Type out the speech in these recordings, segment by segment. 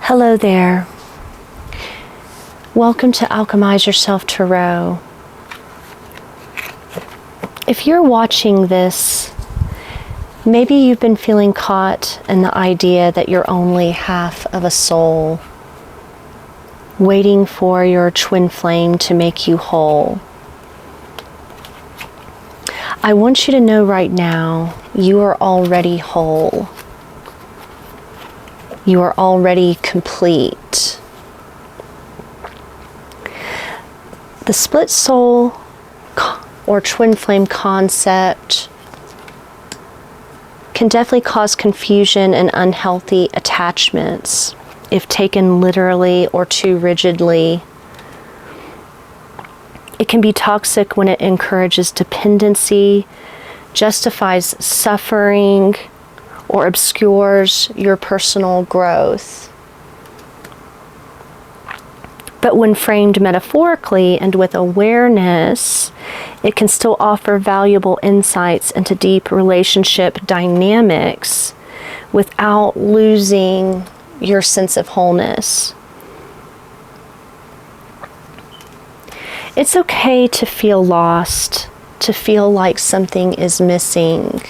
Hello there. Welcome to Alchemize Yourself Tarot. If you're watching this, maybe you've been feeling caught in the idea that you're only half of a soul, waiting for your twin flame to make you whole. I want you to know right now, you are already whole. You are already complete. The split soul or twin flame concept can definitely cause confusion and unhealthy attachments if taken literally or too rigidly. It can be toxic when it encourages dependency, justifies suffering, or obscures your personal growth. But when framed metaphorically and with awareness, it can still offer valuable insights into deep relationship dynamics without losing your sense of wholeness. It's okay to feel lost, to feel like something is missing.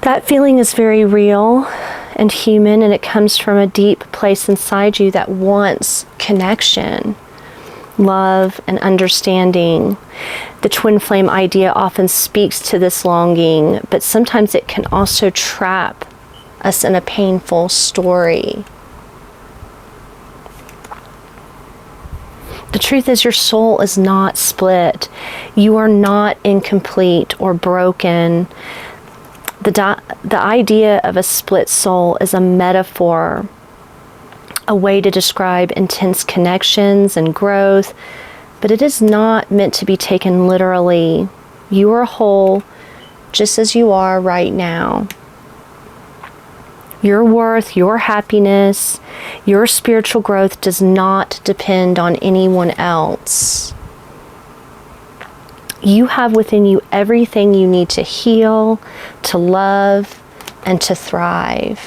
That feeling is very real and human, and it comes from a deep place inside you that wants connection, love, and understanding. The twin flame idea often speaks to this longing, but sometimes it can also trap us in a painful story. The truth is, your soul is not split. You are not incomplete or broken. The idea of a split soul is a metaphor, a way to describe intense connections and growth, but it is not meant to be taken literally. You are whole just as you are right now. Your worth, your happiness, your spiritual growth does not depend on anyone else. You have within you everything you need to heal, to love, and to thrive.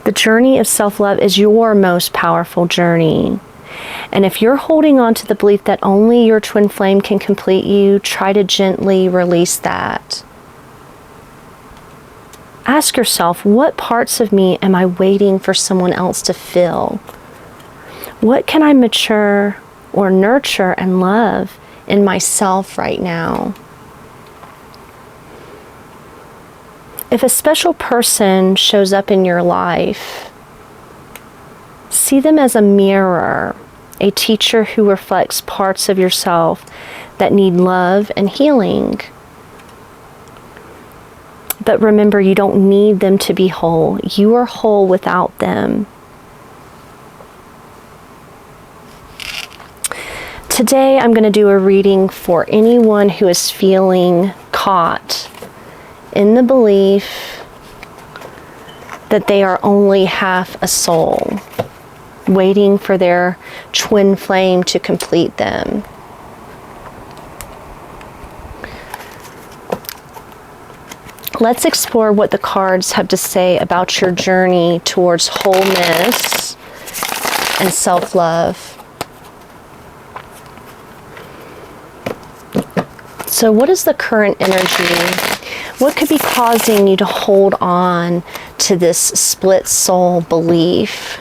The journey of self-love is your most powerful journey. And if you're holding on to the belief that only your twin flame can complete you, try to gently release that. Ask yourself, what parts of me am I waiting for someone else to fill? What can I mature or nurture and love in myself right now? If a special person shows up in your life, see them as a mirror, a teacher who reflects parts of yourself that need love and healing. But remember, you don't need them to be whole. You are whole without them. Today, I'm going to do a reading for anyone who is feeling caught in the belief that they are only half a soul, waiting for their twin flame to complete them. Let's explore what the cards have to say about your journey towards wholeness and self-love. So what is the current energy? What could be causing you to hold on to this split soul belief?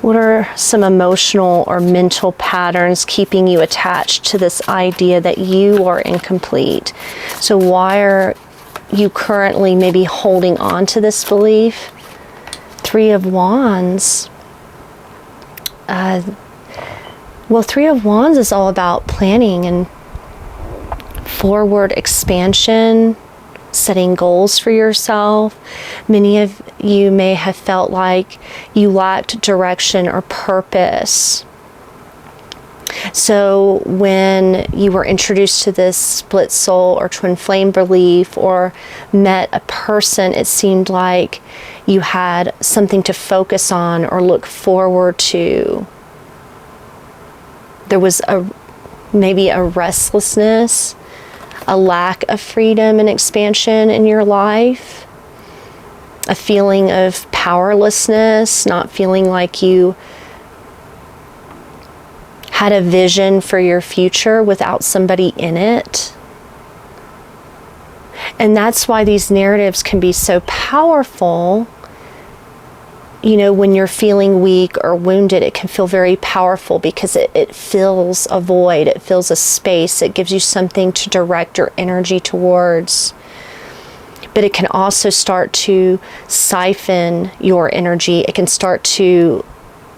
What are some emotional or mental patterns keeping you attached to this idea that you are incomplete? So why are you currently maybe holding on to this belief? Three of Wands. Well, Three of Wands is all about planning and forward expansion, setting goals for yourself. Many of you may have felt like you lacked direction or purpose. So when you were introduced to this split soul or twin flame belief or met a person, it seemed like you had something to focus on or look forward to. There was maybe a restlessness a lack of freedom and expansion in your life, a feeling of powerlessness, not feeling like you had a vision for your future without somebody in it. And that's why these narratives can be so powerful. You know, when you're feeling weak or wounded, it can feel very powerful because it fills a void, it fills a space, it gives you something to direct your energy towards. But it can also start to siphon your energy. It can start to,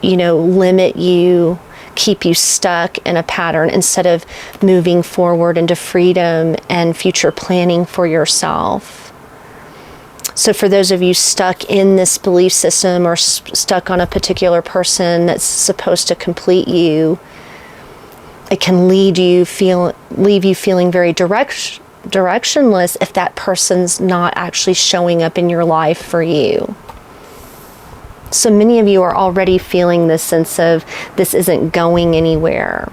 limit you, keep you stuck in a pattern instead of moving forward into freedom and future planning for yourself. So for those of you stuck in this belief system or stuck on a particular person that's supposed to complete you, it can leave you feeling very directionless if that person's not actually showing up in your life for you. So many of you are already feeling this sense of this isn't going anywhere.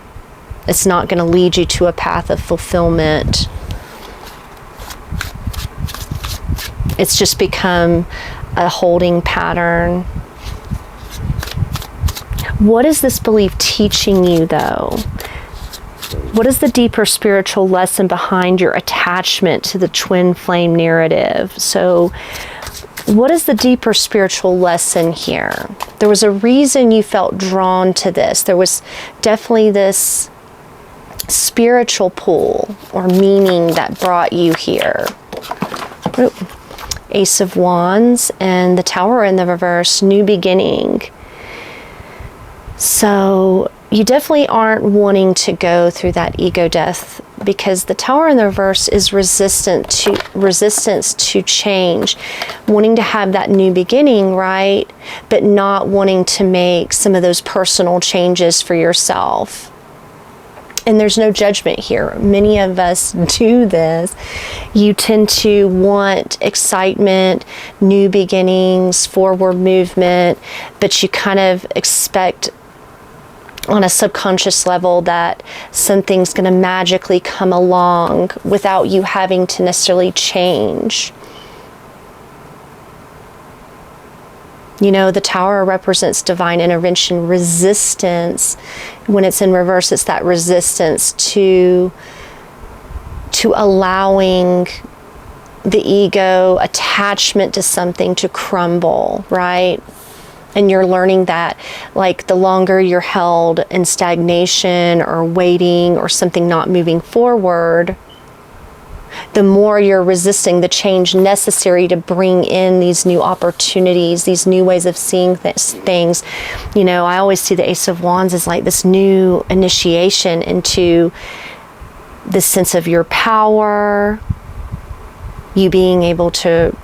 It's not going to lead you to a path of fulfillment. It's just become a holding pattern. What is this belief teaching you, though? What is the deeper spiritual lesson behind your attachment to the twin flame narrative? So, what is the deeper spiritual lesson here? There was a reason you felt drawn to this. There was definitely this spiritual pull or meaning that brought you here. Ace of Wands and the Tower in the reverse, new beginning. So you definitely aren't wanting to go through that ego death because the Tower in the reverse is resistance to change, wanting to have that new beginning, right? But not wanting to make some of those personal changes for yourself. And there's no judgment here. Many of us do this. You tend to want excitement, new beginnings, forward movement, but you kind of expect on a subconscious level that something's going to magically come along without you having to necessarily change. The Tower represents divine intervention, resistance. When it's in reverse, it's that resistance to allowing the ego attachment to something to crumble, right? And you're learning that, like, the longer you're held in stagnation or waiting or something not moving forward, the more you're resisting the change necessary to bring in these new opportunities, these new ways of seeing things. I always see the Ace of Wands as like this new initiation into this sense of your power, you being able to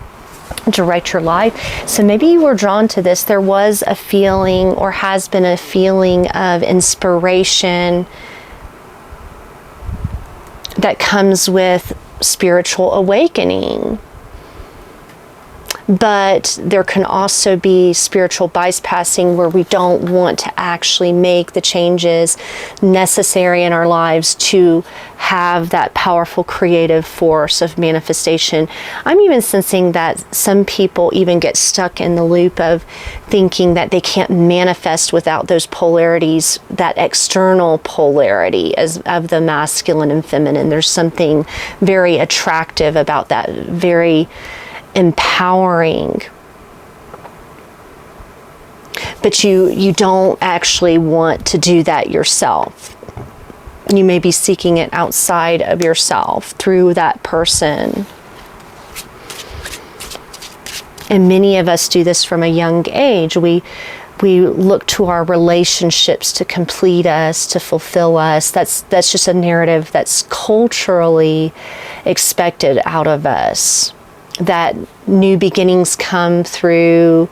direct your life. So maybe you were drawn to this. There was a feeling or has been a feeling of inspiration that comes with spiritual awakening. But there can also be spiritual bypassing where we don't want to actually make the changes necessary in our lives to have that powerful creative force of manifestation. I'm even sensing that some people even get stuck in the loop of thinking that they can't manifest without those polarities, that external polarity of the masculine and feminine. There's something very attractive about that, very empowering, but you don't actually want to do that yourself. You may be seeking it outside of yourself through that person. And many of us do this from a young age. We look to our relationships to complete us, to fulfill us. That's just a narrative that's culturally expected out of us. That new beginnings come through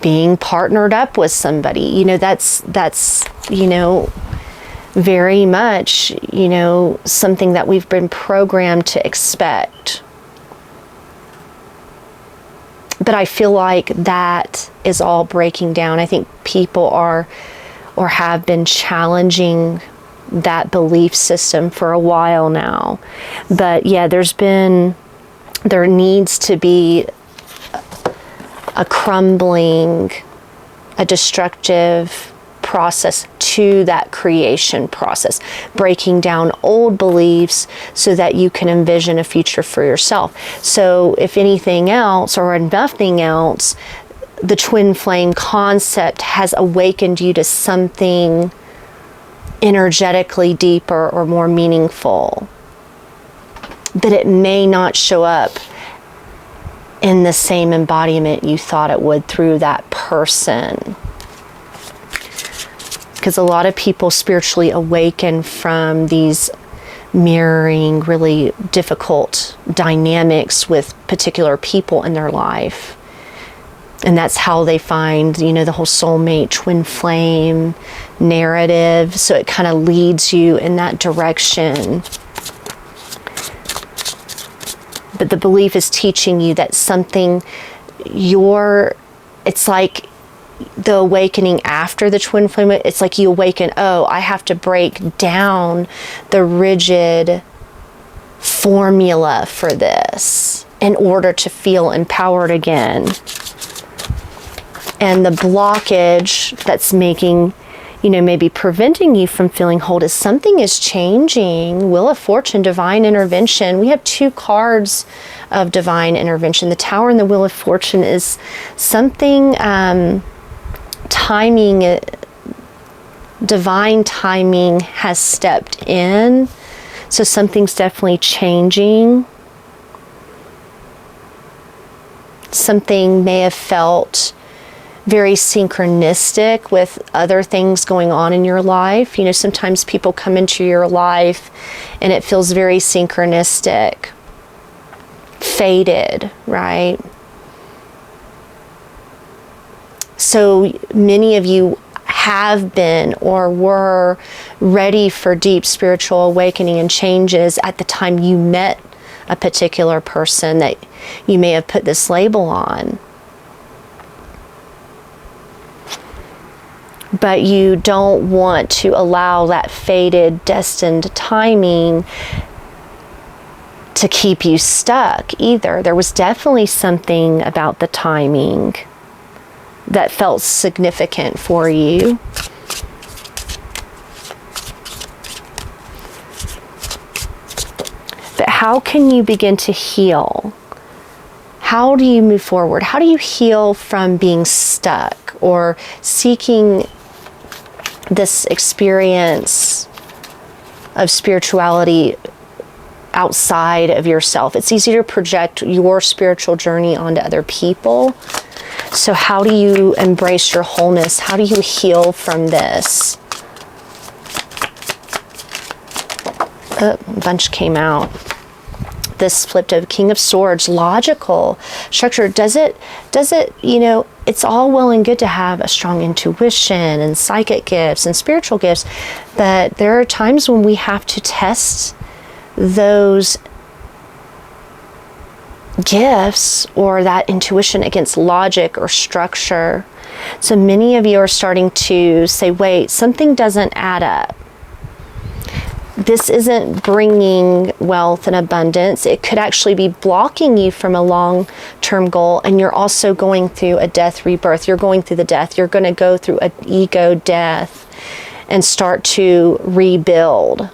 being partnered up with somebody. That's very much, something that we've been programmed to expect. But I feel like that is all breaking down. I think people are or have been challenging that belief system for a while now. But yeah, there needs to be a crumbling, a destructive process to that creation process, breaking down old beliefs so that you can envision a future for yourself. So if anything else, or nothing else, the twin flame concept has awakened you to something energetically deeper or more meaningful, but it may not show up in the same embodiment you thought it would through that person. Because a lot of people spiritually awaken from these mirroring really difficult dynamics with particular people in their life. And that's how they find, the whole soulmate, twin flame narrative. So it kind of leads you in that direction. But the belief is teaching you that it's like the awakening after the twin flame. It's like you awaken, I have to break down the rigid formula for this in order to feel empowered again. And the blockage that's making, maybe preventing you from feeling whole is something is changing. Wheel of Fortune, divine intervention. We have 2 cards of divine intervention. The Tower and the Wheel of Fortune is something, timing, divine timing has stepped in. So something's definitely changing. Something may have felt very synchronistic with other things going on in your life. Sometimes people come into your life and it feels very synchronistic, fated, right? So many of you have been or were ready for deep spiritual awakening and changes at the time you met a particular person that you may have put this label on. But you don't want to allow that fated, destined timing to keep you stuck either. There was definitely something about the timing that felt significant for you. But how can you begin to heal? How do you move forward? How do you heal from being stuck or seeking this experience of spirituality outside of yourself? It's easy to project your spiritual journey onto other people. So how do you embrace your wholeness? How do you heal from this? A bunch came out. This flipped of King of Swords, logical structure. Does it, it's all well and good to have a strong intuition and psychic gifts and spiritual gifts, but there are times when we have to test those gifts or that intuition against logic or structure. So many of you are starting to say, wait, something doesn't add up. This isn't bringing wealth and abundance. It could actually be blocking you from a long-term goal. And you're also going through a death rebirth. You're going through the death. You're going to go through an ego death and start to rebuild,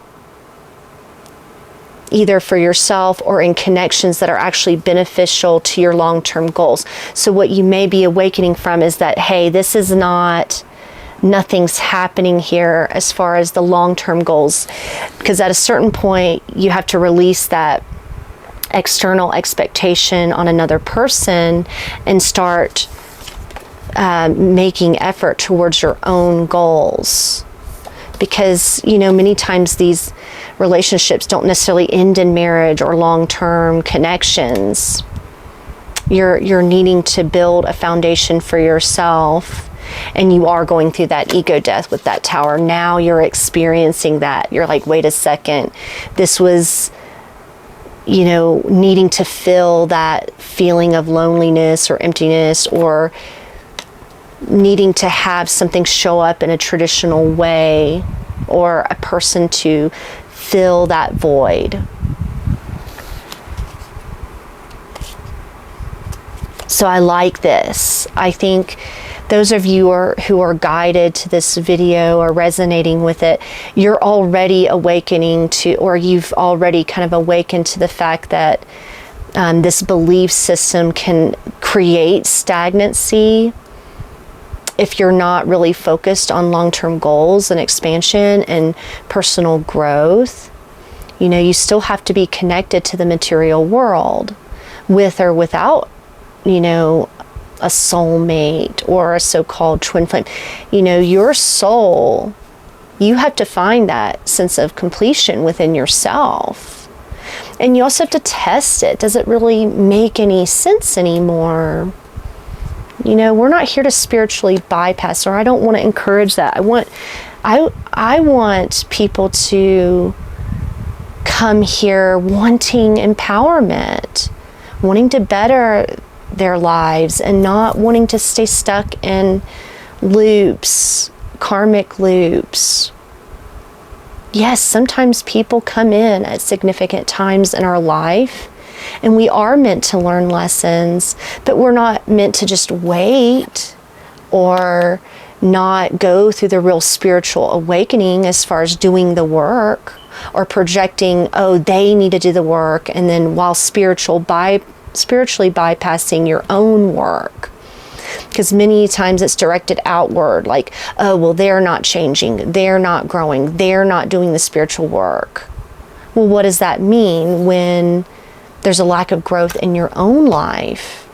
either for yourself or in connections that are actually beneficial to your long-term goals. So what you may be awakening from is that, hey, this is nothing's happening here as far as the long-term goals, because at a certain point you have to release that external expectation on another person and start making effort towards your own goals. Because many times these relationships don't necessarily end in marriage or long-term connections. You're needing to build a foundation for yourself. And you are going through that ego death with that Tower. Now you're experiencing that. You're like, wait a second. This was, needing to fill that feeling of loneliness or emptiness, or needing to have something show up in a traditional way or a person to fill that void. So I like this. I think those of you who are guided to this video or resonating with it, you're already awakening to, or you've already kind of awakened to the fact that this belief system can create stagnancy if you're not really focused on long-term goals and expansion and personal growth. You know, you still have to be connected to the material world with or without, you know, a soulmate or a so-called twin flame. You know, your soul, you have to find that sense of completion within yourself. And you also have to test it. Does it really make any sense anymore? You know, we're not here to spiritually bypass, or I don't want to encourage that. I want people to come here wanting empowerment, wanting to better their lives, and not wanting to stay stuck in loops, karmic loops. Yes, sometimes people come in at significant times in our life, and we are meant to learn lessons, but we're not meant to just wait or not go through the real spiritual awakening as far as doing the work or projecting, oh, they need to do the work, and then while spiritually bypassing your own work. Because many times it's directed outward, like, oh, well, they're not changing, they're not growing, they're not doing the spiritual work. Well, what does that mean when there's a lack of growth in your own life,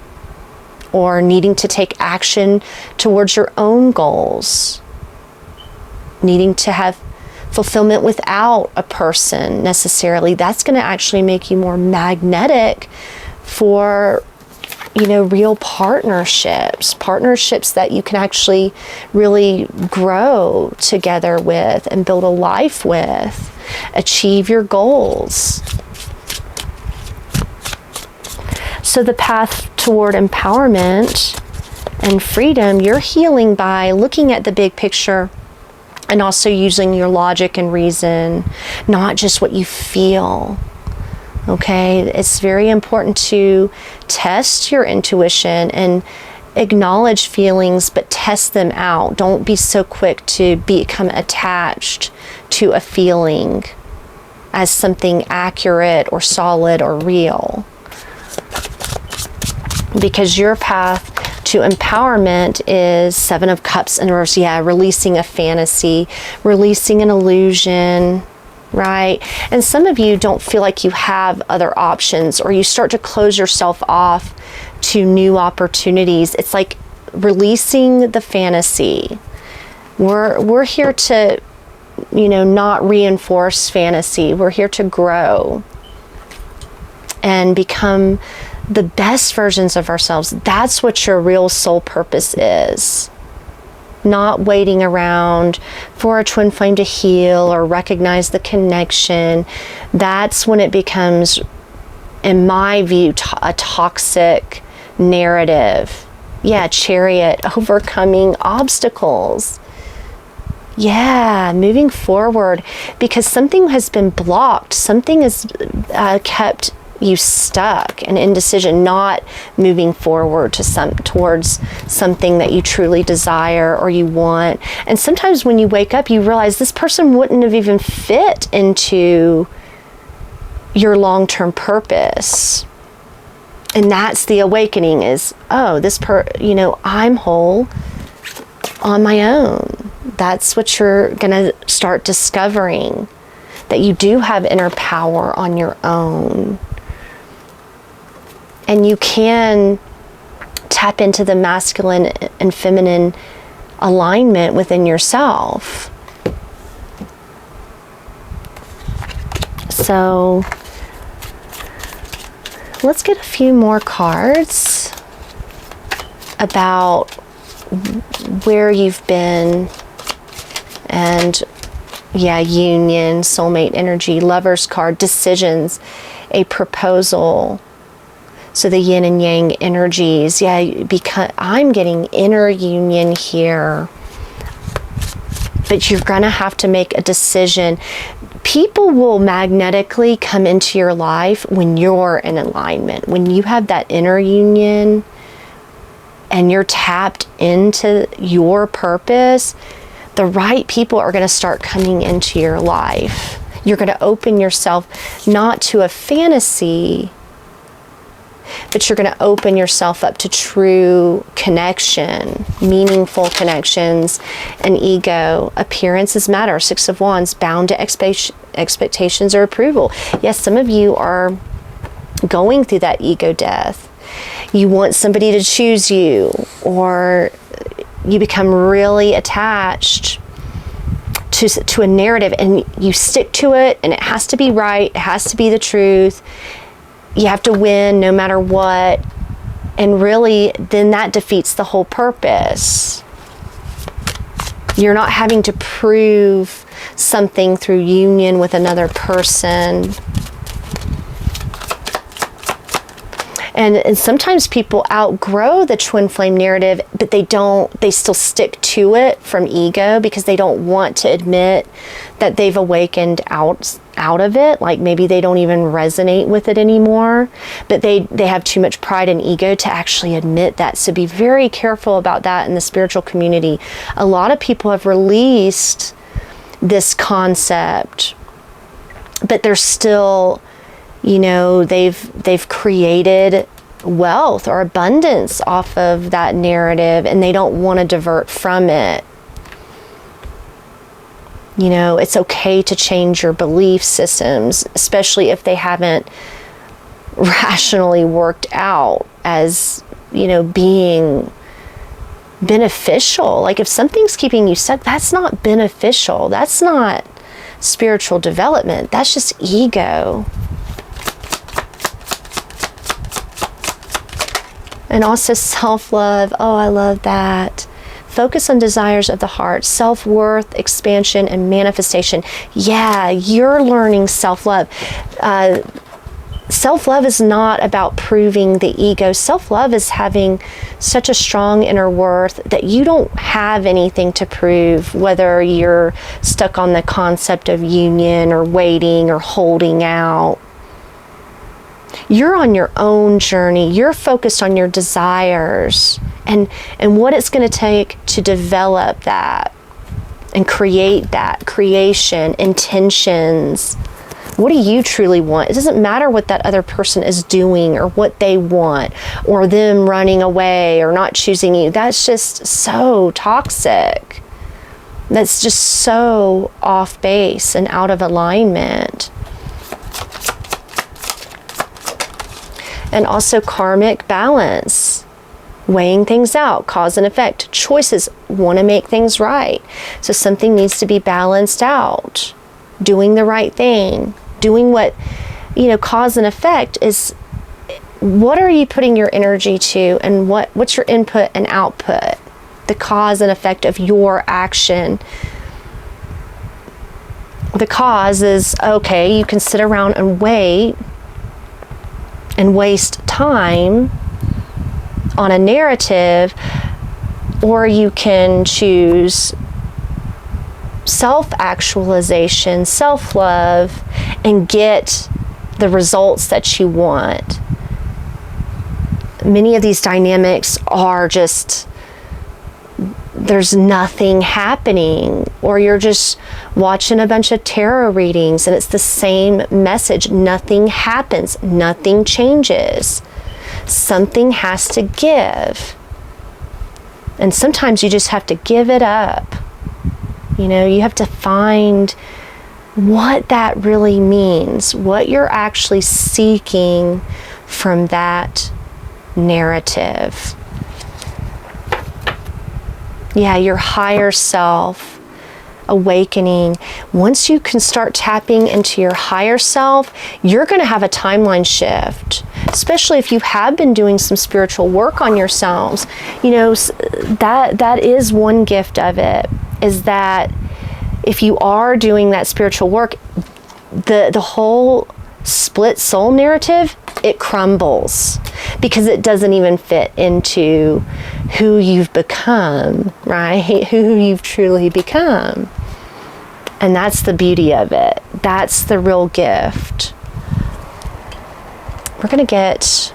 or needing to take action towards your own goals, needing to have fulfillment without a person necessarily? That's going to actually make you more magnetic for, you know, real partnerships that you can actually really grow together with and build a life with, achieve your goals. So the path toward empowerment and freedom, you're healing by looking at the big picture and also using your logic and reason, not just what you feel. Okay, it's very important to test your intuition and acknowledge feelings, but test them out. Don't be so quick to become attached to a feeling as something accurate or solid or real. Because your path to empowerment is Seven of Cups in reverse. Yeah, releasing a fantasy, releasing an illusion, right? And some of you don't feel like you have other options, or you start to close yourself off to new opportunities. It's like releasing the fantasy. We're here to, you know, not reinforce fantasy. We're here to grow and become the best versions of ourselves. That's what your real soul purpose is. Not waiting around for a twin flame to heal or recognize the connection. That's when it becomes, in my view, a toxic narrative. Yeah, chariot, overcoming obstacles. Yeah, moving forward because something has been blocked. Something has kept you stuck and indecision, not moving forward towards something that you truly desire or you want. And sometimes when you wake up, you realize this person wouldn't have even fit into your long-term purpose. And that's the awakening is, oh, I'm whole on my own. That's what you're gonna start discovering, that you do have inner power on your own. And you can tap into the masculine and feminine alignment within yourself. So let's get a few more cards about where you've been. And yeah, union, soulmate energy, lover's card, decisions, a proposal. So the yin and yang energies, yeah, because I'm getting inner union here. But you're going to have to make a decision. People will magnetically come into your life when you're in alignment, when you have that inner union and you're tapped into your purpose. The right people are going to start coming into your life. You're going to open yourself not to a fantasy, but you're going to open yourself up to true connection, meaningful connections, and ego. Appearances matter. 6 of Wands, bound to expectations or approval. Yes, some of you are going through that ego death. You want somebody to choose you, or you become really attached to a narrative, and you stick to it, and it has to be right, it has to be the truth. You have to win no matter what. And really, then that defeats the whole purpose. You're not having to prove something through union with another person. And sometimes people outgrow the twin flame narrative, but they still stick to it from ego because they don't want to admit that they've awakened out of it. Like maybe they don't even resonate with it anymore, but they have too much pride and ego to actually admit that. So be very careful about that in the spiritual community. A lot of people have released this concept, but they're still, they've created wealth or abundance off of that narrative, and they don't want to divert from it. It's okay to change your belief systems, especially if they haven't rationally worked out as, being beneficial. Like if something's keeping you stuck, that's not beneficial. That's not spiritual development. That's just ego. And also self-love. Oh, I love that. Focus on desires of the heart, self-worth, expansion, and manifestation. Yeah, you're learning self-love. Self-love is not about proving the ego. Self-love is having such a strong inner worth that you don't have anything to prove, whether you're stuck on the concept of union or waiting or holding out. You're on your own journey. You're focused on your desires and what it's going to take to develop that and create that creation, intentions. What do you truly want? It doesn't matter what that other person is doing or what they want or them running away or not choosing you. That's just so toxic. That's just so off base and out of alignment. And also karmic balance, weighing things out, cause and effect, choices, want to make things right. So something needs to be balanced out, doing the right thing, doing what, cause and effect is, what are you putting your energy to, and what's your input and output, the cause and effect of your action. The cause is, okay, you can sit around and wait and waste time on a narrative, or you can choose self-actualization, self-love, and get the results that you want. Many of these dynamics are just, there's nothing happening, or you're just watching a bunch of tarot readings and it's the same message. Nothing happens, nothing changes. Something has to give. And sometimes you just have to give it up. You have to find what that really means, what you're actually seeking from that narrative. Yeah, your higher self awakening. Once you can start tapping into your higher self, you're going to have a timeline shift, especially if you have been doing some spiritual work on yourselves. That is one gift of it, is that if you are doing that spiritual work, the whole split soul narrative, it crumbles because it doesn't even fit into who you've become, right? Who you've truly become. And that's the beauty of it. That's the real gift. We're going to get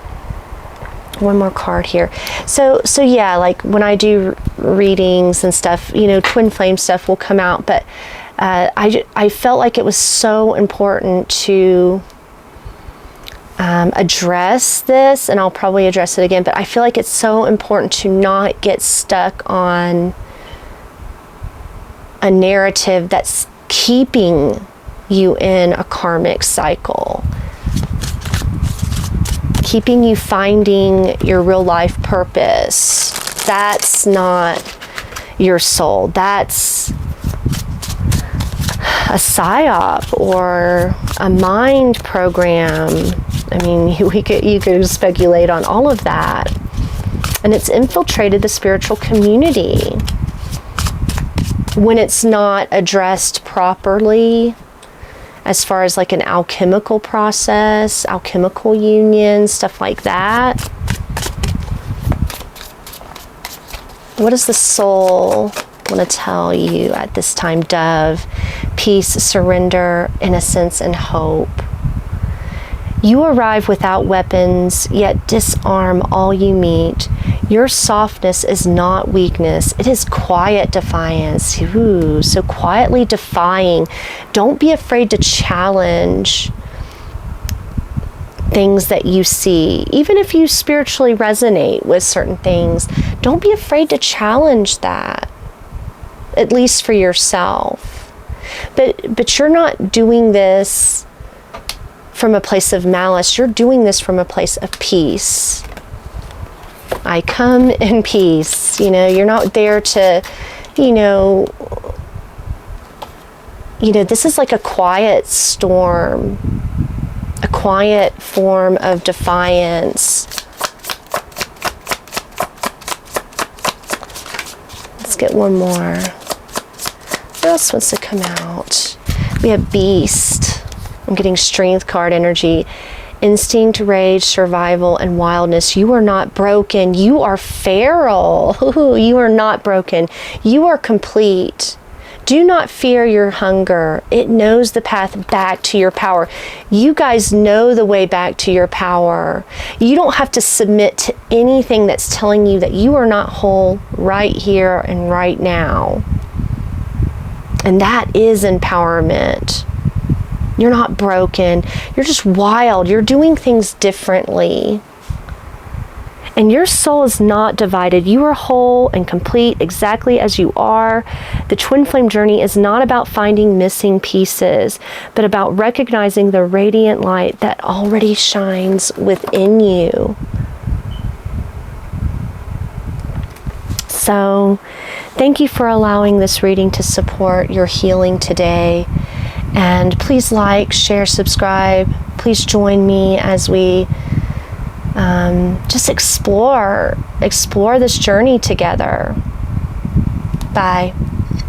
one more card here. So yeah, like when I do readings and stuff, you know, twin flame stuff will come out, but I felt like it was so important to address this, and I'll probably address it again, but I feel like it's so important to not get stuck on a narrative that's keeping you in a karmic cycle, keeping you finding your real life purpose. That's not your soul. That's a psyop or a mind program. I mean, you could speculate on all of that. And it's infiltrated the spiritual community when it's not addressed properly, as far as like an alchemical process, alchemical union, stuff like that. What does the soul want to tell you at this time, Dove? Peace, surrender, innocence, and hope. You arrive without weapons, yet disarm all you meet. Your softness is not weakness. It is quiet defiance. Ooh, so quietly defying. Don't be afraid to challenge things that you see. Even if you spiritually resonate with certain things, don't be afraid to challenge that, at least for yourself. But you're not doing this from a place of malice. You're doing this from a place of peace. I come in peace. You know, you're not there to, you know, this is like a quiet storm, a quiet form of defiance. Let's get one more. What else wants to come out? We have Beast. I'm getting Strength card energy. Instinct, rage, survival, and wildness. You are not broken. You are feral. You are not broken. You are complete. Do not fear your hunger. It knows the path back to your power. You guys know the way back to your power. You don't have to submit to anything that's telling you that you are not whole right here and right now. And that is empowerment. You're not broken. You're just wild. You're doing things differently. And your soul is not divided. You are whole and complete exactly as you are. The twin flame journey is not about finding missing pieces, but about recognizing the radiant light that already shines within you. So, thank you for allowing this reading to support your healing today. And please like, share, subscribe. Please join me as we just explore this journey together. Bye.